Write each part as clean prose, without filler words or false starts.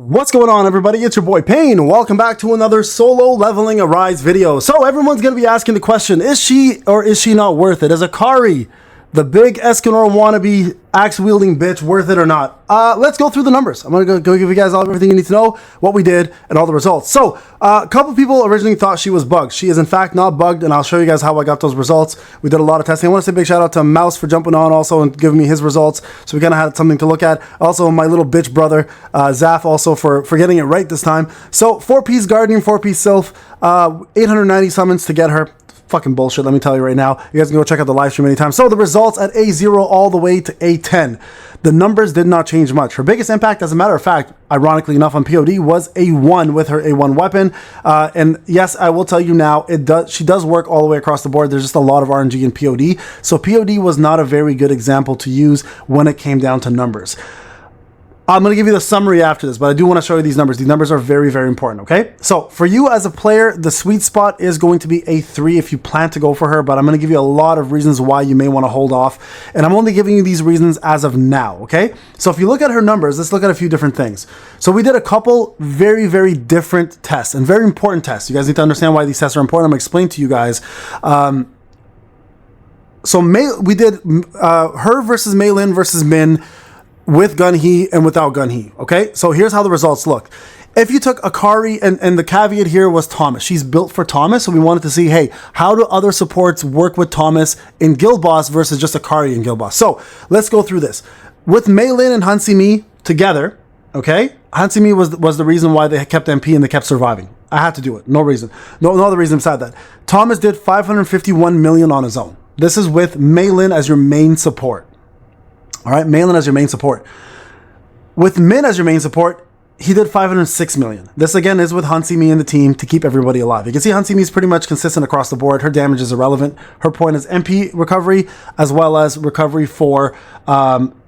What's going on, everybody? It's your boy Payne. Welcome back to another solo leveling Arise video. So everyone's going to be asking the question, is she or is she not worth it? Is Akari, the big Escanor wannabe axe-wielding bitch, worth it or not? Let's go through the numbers. I'm going to go give you guys everything you need to know, what we did, and all the results. So a couple people originally thought she was bugged. She is in fact not bugged, and I'll show you guys how I got those results. We did a lot of testing. I want to say a big shout out to Mouse for jumping on also and giving me his results, so we kind of had something to look at. Also my little bitch brother, Zaf, also for getting it right this time. So 4-piece Guardian, 4-piece Sylph, 890 summons to get her. Fucking bullshit, let me tell you right now. You guys can go check out the live stream anytime. So the results at A0 all the way to A10. The numbers did not change much. Her biggest impact, as a matter of fact, ironically enough on POD, was A1 with her A1 weapon. And yes, I will tell you now, she does work all the way across the board. There's just a lot of RNG in POD. So POD was not a very good example to use when it came down to numbers. I'm going to give you the summary after this, but I do want to show you these numbers. These numbers are very, very important, okay? So for you as a player, the sweet spot is going to be A3 if you plan to go for her, but I'm going to give you a lot of reasons why you may want to hold off, and I'm only giving you these reasons as of now, okay? So if you look at her numbers, let's look at a few different things. So we did a couple very, very different tests, and very important tests. You guys need to understand why these tests are important. I'm going to explain to you guys. We did her versus Meilin versus Min, with gun he and without gun he, okay? So here's how the results look. If you took Akari, and the caveat here was Thomas. She's built for Thomas, so we wanted to see, hey, how do other supports work with Thomas in Guild Boss versus just Akari in Guild Boss? So let's go through this. With Meilin and Hansimi together, okay? Hansimi was the reason why they kept MP and they kept surviving. I had to do it, no reason. No other reason besides that. Thomas did 551 million on his own. This is with Meilin as your main support. All right, Meilin as your main support. With Min as your main support, he did 506 million. This again is with Hansimi and the team to keep everybody alive. You can see Hansimi is pretty much consistent across the board. Her damage is irrelevant. Her point is MP recovery as well as recovery for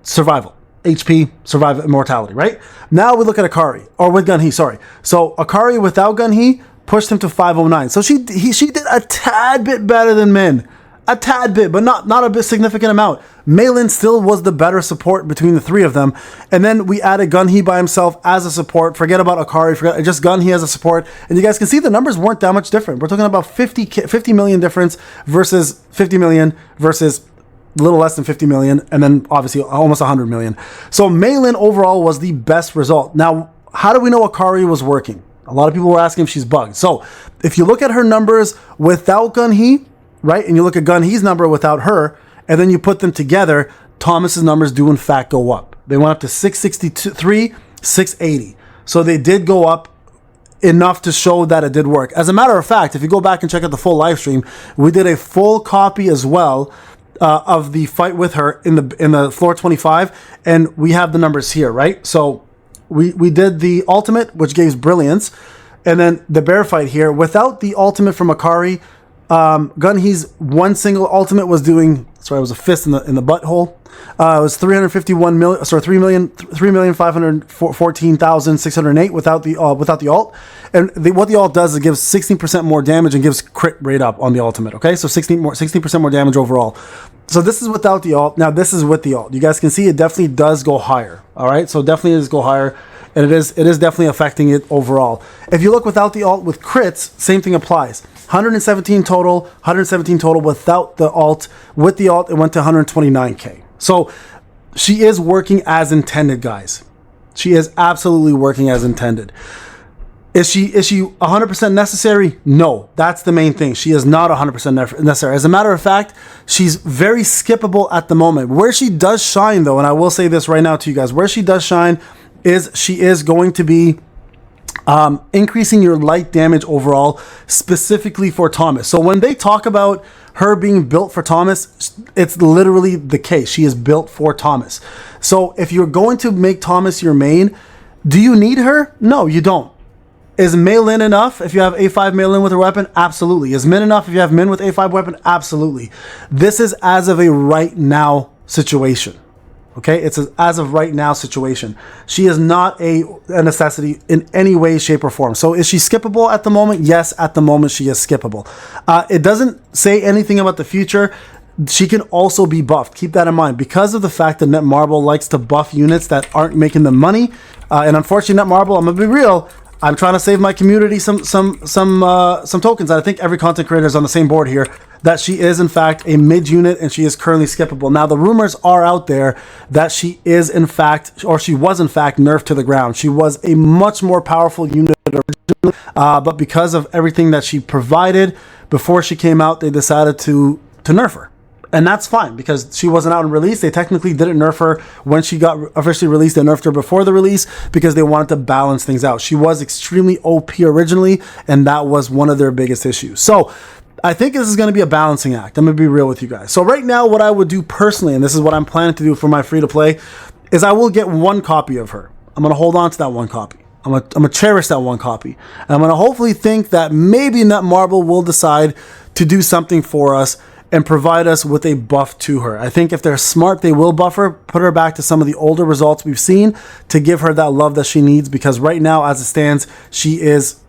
survival. HP, survival, immortality, right? Now we look at Akari, or with Gun He, sorry. So Akari without Gun He pushed him to 509. So she did a tad bit better than Min. A tad bit, but not a bit significant amount. Meilin still was the better support between the three of them. And then we added Gun He by himself as a support. Forget about Akari, just Gun He as a support. And you guys can see the numbers weren't that much different. We're talking about 50 million difference versus 50 million versus a little less than 50 million. And then obviously almost 100 million. So Meilin overall was the best result. Now, how do we know Akari was working? A lot of people were asking if she's bugged. So if you look at her numbers without Gun He, right, and you look at Gun He's number without her, and then you put them together, Thomas's numbers do in fact go up. They went up to 663, 680. So they did go up enough to show that it did work. As a matter of fact, if you go back and check out the full live stream, we did a full copy as well of the fight with her in the floor 25, and we have the numbers here, right? So we did the ultimate, which gave brilliance, and then the bear fight here without the ultimate from Akari. Gun He's one single ultimate was doing, sorry, it was a fist in the butthole. It was 351 million, sorry, 3,514,608 without the ult. And what the ult does is it gives 16% more damage and gives crit rate up on the ultimate. Okay, so 16% more damage overall. So this is without the ult. Now this is with the ult. You guys can see it definitely does go higher. All right, so definitely does go higher. And it is definitely affecting it overall. If you look without the ult with crits, same thing applies. 117 total without the ult. With the ult, it went to 129k. So she is working as intended, guys. She is absolutely working as intended. Is she 100% necessary? No, that's the main thing. She is not 100% necessary. As a matter of fact, she's very skippable at the moment. Where she does shine, though, and I will say this right now to you guys, where she does shine is she is going to be increasing your light damage overall, specifically for Thomas. So when they talk about her being built for Thomas, it's literally the case. She is built for Thomas. So if you're going to make Thomas your main, do you need her? No, you don't. Is Meilin enough if you have A5 Meilin with her weapon? Absolutely. Is Min enough if you have Min with A5 weapon? Absolutely. This is as of a right now situation. Okay, it's an as of right now situation. She is not a necessity in any way, shape, or form. So is she skippable at the moment? Yes, at the moment she is skippable. It doesn't say anything about the future. she can also be buffed. Keep that in mind. Because of the fact that Netmarble likes to buff units that aren't making them money, and unfortunately Netmarble, I'm gonna be real, I'm trying to save my community some tokens. I think every content creator is on the same board here, that she is in fact a mid unit and she is currently skippable. Now the rumors are out there that she is in fact, or she was in fact nerfed to the ground. She was a much more powerful unit originally, but because of everything that she provided before she came out, they decided to nerf her. And that's fine, because she wasn't out in release. They technically didn't nerf her when she got officially released. They nerfed her before the release because they wanted to balance things out. She was extremely OP originally, and that was one of their biggest issues. So I think this is going to be a balancing act. I'm going to be real with you guys. So right now, what I would do personally, and this is what I'm planning to do for my free-to-play, is I will get one copy of her. I'm going to hold on to that one copy. I'm gonna cherish that one copy. And I'm going to hopefully think that maybe Netmarble will decide to do something for us and provide us with a buff to her. I think if they're smart, they will buff her, put her back to some of the older results we've seen to give her that love that she needs, because right now, as it stands, she is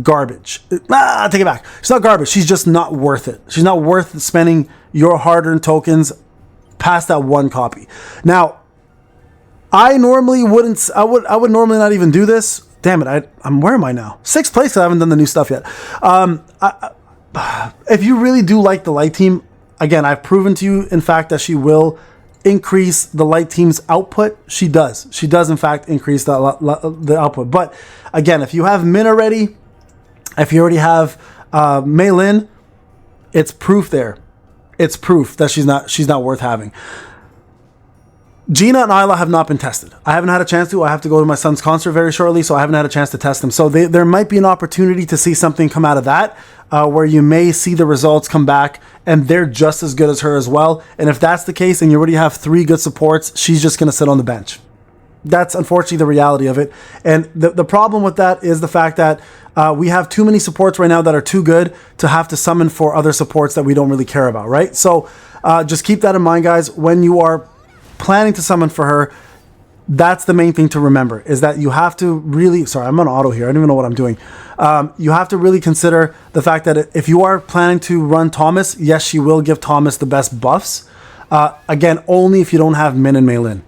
garbage. Take it back. She's not garbage. She's just not worth it. She's not worth spending your hard-earned tokens past that one copy. Now, I normally wouldn't, I would normally not even do this. Damn it, where am I now? 6th place, I haven't done the new stuff yet. If you really do like the light team, again, I've proven to you, in fact, that she will increase the light team's output. She does. She does, in fact, increase the output. But again, if you have Min already, if you already have Meilin, it's proof there. It's proof that she's not worth having. Gina and Isla have not been tested. I haven't had a chance to. I have to go to my son's concert very shortly, so I haven't had a chance to test them. So there might be an opportunity to see something come out of that, where you may see the results come back and they're just as good as her as well. And if that's the case and you already have 3 good supports, she's just going to sit on the bench. That's unfortunately the reality of it. And the problem with that is the fact that we have too many supports right now that are too good to have to summon for other supports that we don't really care about, right? So just keep that in mind, guys, when you are planning to summon for her. That's the main thing to remember, is that you have to really, sorry, I'm on auto here. I don't even know what I'm doing. You have to really consider the fact that if you are planning to run Thomas, yes, she will give Thomas the best buffs. Again, only if you don't have Min and Meilin.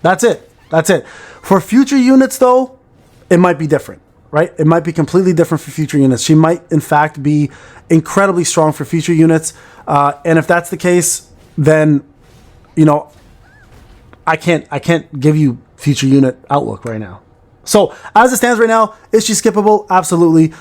That's it. That's it. For future units, though, it might be different, right? It might be completely different for future units. She might, in fact, be incredibly strong for future units. And if that's the case, then, you know, I can't give you future unit outlook right now. So as it stands right now, is she skippable? Absolutely.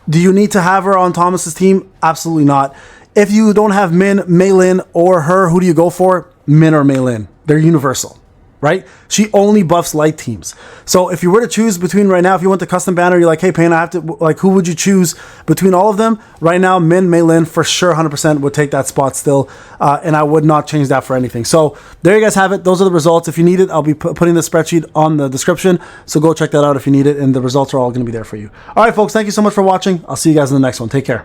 Do you need to have her on Thomas's team? Absolutely not. If you don't have Min, Meilin, or her, who do you go for? Min or Meilin. They're universal, right? She only buffs light teams. So if you were to choose between right now, if you went to custom banner, you're like, hey, Payne, I have to, like, who would you choose between all of them? Right now, Min, Meilin, for sure, 100% would take that spot still. And I would not change that for anything. So there you guys have it. Those are the results. If you need it, I'll be putting the spreadsheet on the description. So go check that out if you need it. And the results are all going to be there for you. All right, folks, thank you so much for watching. I'll see you guys in the next one. Take care.